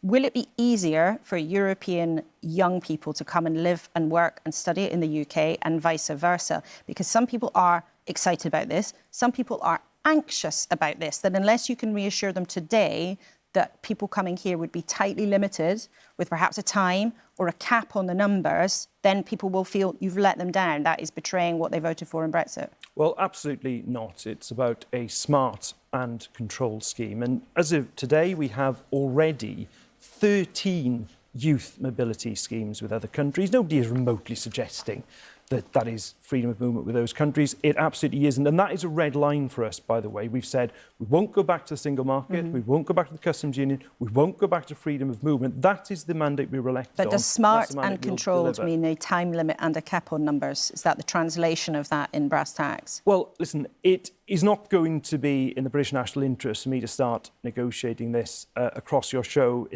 Will it be easier for European young people to come and live and work and study in the UK and vice versa? Because some people are excited about this, some people are anxious about this, that unless you can reassure them today that people coming here would be tightly limited with perhaps a time or a cap on the numbers, then people will feel you've let them down. That is betraying what they voted for in Brexit. Well, absolutely not. It's about a smart and controlled scheme. And as of today, we have already 13 youth mobility schemes with other countries. Nobody is remotely suggesting that that is freedom of movement with those countries. It absolutely isn't. And that is a red line for us, by the way. We've said we won't go back to the single market, we won't go back to the customs union, we won't go back to freedom of movement. That is the mandate we were elected on. But does smart and controlled mean a time limit and a cap on numbers? Is that the translation of that in brass tacks? Well, listen, it is not going to be in the British national interest for me to start negotiating this across your show.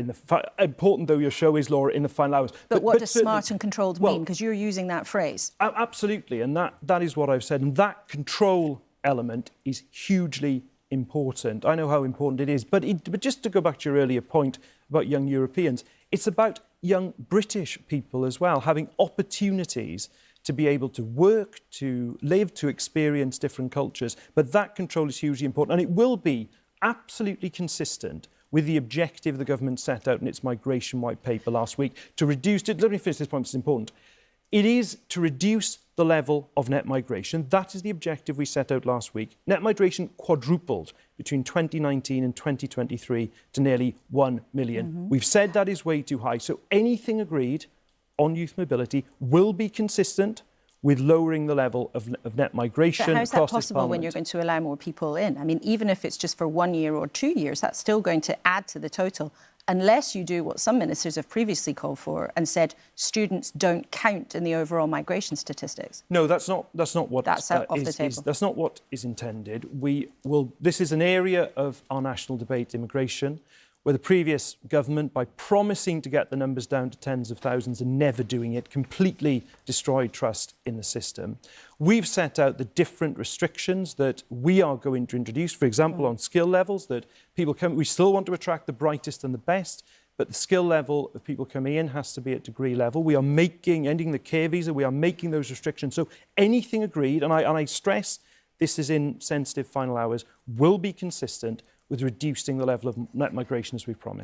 Important though your show is, Laura, in the final hours. But what does smart and controlled mean? Because you're using that phrase. Absolutely, and that is what I've said. And that control element is hugely important. I know how important it is. But just to go back to your earlier point about young Europeans, it's about young British people as well, having opportunities to be able to work, to live, to experience different cultures. But that control is hugely important. And it will be absolutely consistent with the objective the government set out in its migration white paper last week to reduce it. Let me finish this point, it's important. It is to reduce the level of net migration. That is the objective we set out last week. Net migration quadrupled between 2019 and 2023 to nearly 1 million. We've said that is way too high. So anything agreed on youth mobility will be consistent with lowering the level of net migration. But how's that possible when you're going to allow more people in? I mean, even if it's just for 1 year or 2 years, that's still going to add to the total, unless you do what some ministers have previously called for and said students don't count in the overall migration statistics. No, that's not what that's off the table. That's not what is intended. This is an area of our national debate, immigration, where the previous government, by promising to get the numbers down to tens of thousands and never doing it, completely destroyed trust in the system. We've set out the different restrictions that we are going to introduce, for example, on skill levels, that people come. We still want to attract the brightest and the best, but the skill level of people coming in has to be at degree level. We are ending the care visa, we are making those restrictions. So anything agreed, and I stress this is in sensitive final hours, will be consistent with reducing the level of net migration as we've promised.